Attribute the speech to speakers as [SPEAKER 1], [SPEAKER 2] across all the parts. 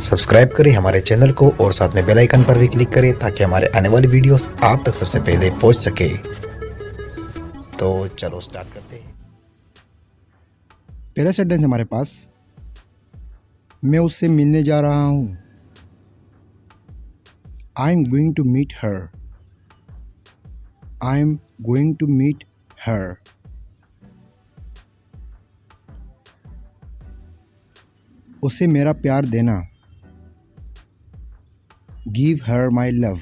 [SPEAKER 1] Subscribe करें हमारे channel को और साथ में बेल आइकन पर भी क्लिक करें ताकि हमारे आने वाली वीडियोस आप तक सबसे पहले पहुंच सके। तो चलो स्टार्ट करते हैं।
[SPEAKER 2] पहला सेंटेंस हमारे पास, मैं उससे मिलने जा रहा हूँ। I am going to meet her. I am going to meet her. उसे मेरा प्यार देना। Give her my love.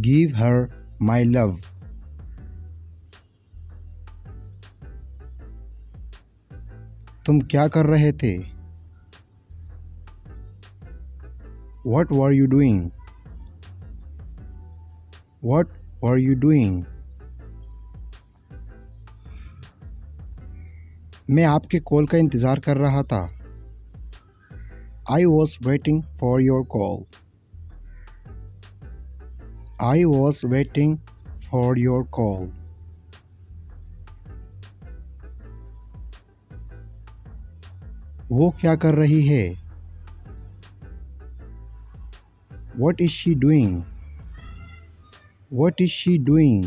[SPEAKER 2] Give her my love. तुम क्या कर रहे थे? What were you doing? What were you doing? मैं आपके कॉल का इंतज़ार कर रहा था। I was waiting for your call. I was waiting for your call. वो क्या कर रही है? What is she doing? What is she doing?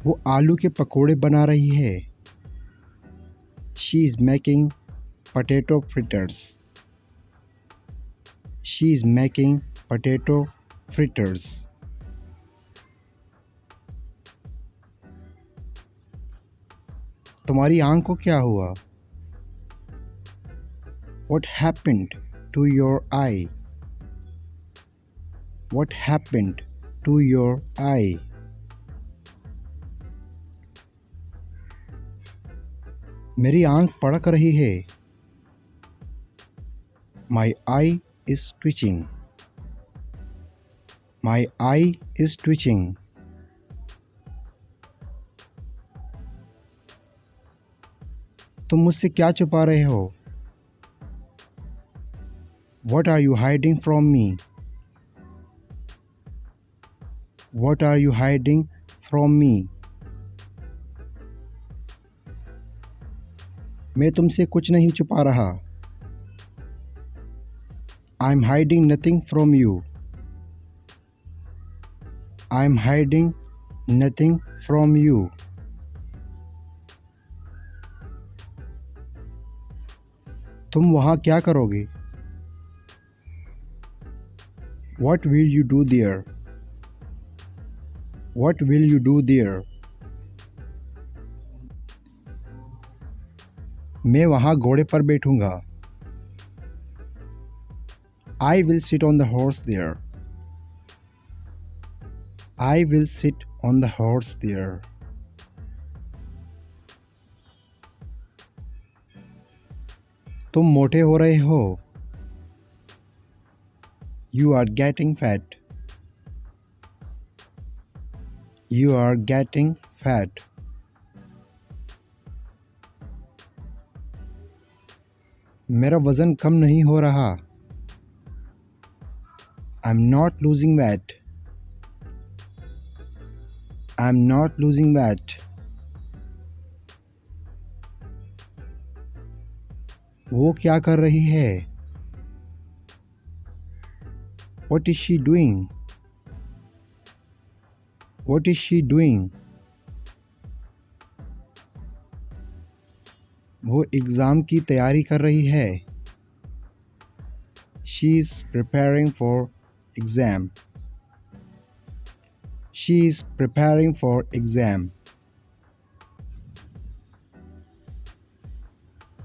[SPEAKER 2] वो आलू के पकोड़े बना रही है। She is making potato fritters. She is making potato fritters. तुम्हारी आँख को क्या हुआ? What happened to your eye? What happened to your eye? मेरी आँख पड़क रही है। My eye is twitching. My eye is twitching. तुम मुझसे क्या छुपा रहे हो? What are you hiding from me? What are you hiding from me? मैं तुमसे कुछ नहीं छुपा रहा। I'm hiding nothing from you. I'm hiding nothing from you. तुम वहाँ क्या करोगे? What will you do there? What will you do there? मैं वहाँ घोड़े पर बैठूँगा। I will sit on the horse there. I will sit on the horse there. तुम मोटे हो रहे हो। You are getting fat. You are getting fat. मेरा वज़न कम नहीं हो रहा। I'm not losing weight. I'm not losing weight. वो क्या कर रही है? What is she doing? What is she doing? वो एग्ज़ाम की तैयारी कर रही है। She is preparing for exam. She is preparing for exam.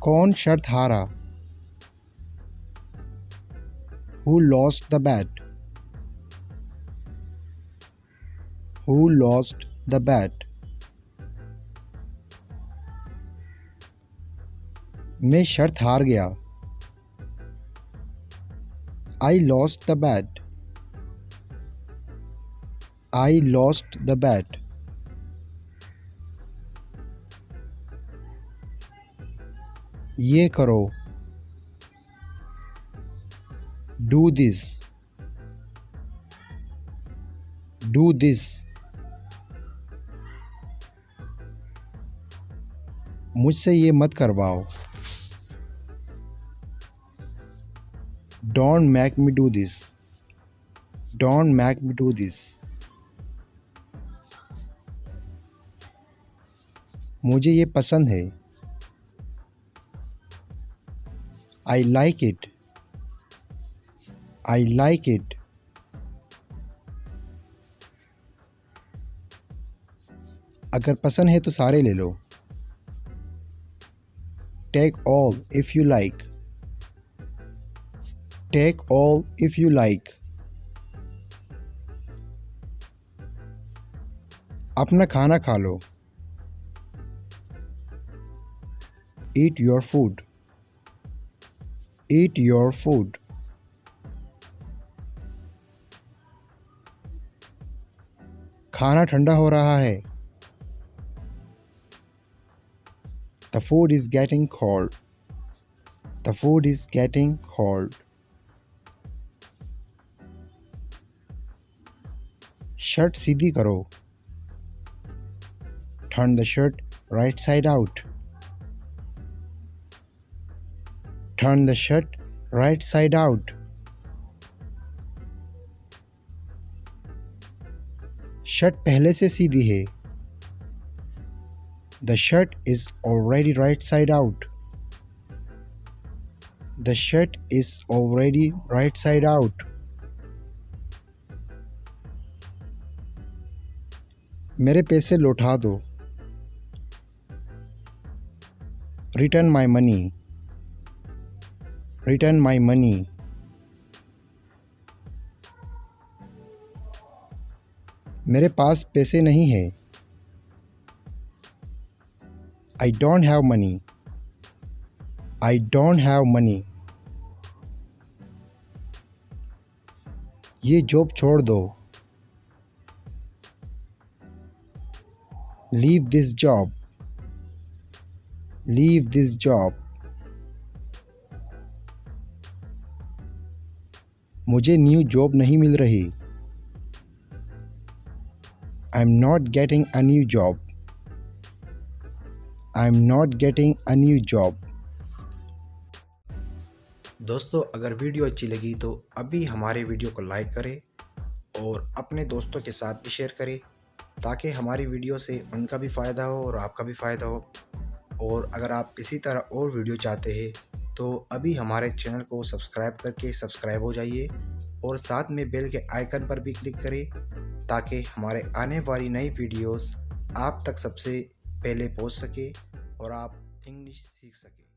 [SPEAKER 2] कौन शर्त हारा? Who lost the bet? Who lost the bet? मैं शर्त हार गया। I lost the bet. I lost the bet. ये करो। Do this. Do this. मुझसे ये मत करवाओ। Don't make me do this. Don't make me do this. मुझे ये पसंद है। I like it. I like it. अगर पसंद है तो सारे ले लो। Take all if you like. Take all if you like. अपना खाना खा लो। Eat your food. Eat your food. खाना ठंडा हो रहा है। The food is getting cold. The food is getting cold. Shirt सीधी करो। Turn the shirt right side out. Turn the shirt right side out. Shirt पहले से सीधी है। The shirt is already right side out. The shirt is already right side out. मेरे पैसे लौटा दो। Return my money. Return my money. मेरे पास पैसे नहीं है। I don't have money. I don't have money. ये जॉब छोड़ दो। Leave this job. Leave this job. मुझे न्यू जॉब नहीं मिल रही। I'm not getting a new job. I'm not getting a new job.
[SPEAKER 1] दोस्तों अगर वीडियो अच्छी लगी तो अभी हमारे वीडियो को लाइक करें और अपने दोस्तों के साथ भी शेयर करें ताकि हमारी वीडियो से उनका भी फ़ायदा हो और आपका भी फ़ायदा हो। और अगर आप इसी तरह और वीडियो चाहते हैं तो अभी हमारे चैनल को सब्सक्राइब करके सब्सक्राइब हो जाइए और साथ में बेल के आइकन पर भी क्लिक करें ताकि हमारे आने वाली नई वीडियोस आप तक सबसे पहले पहुंच सके और आप इंग्लिश सीख सकें।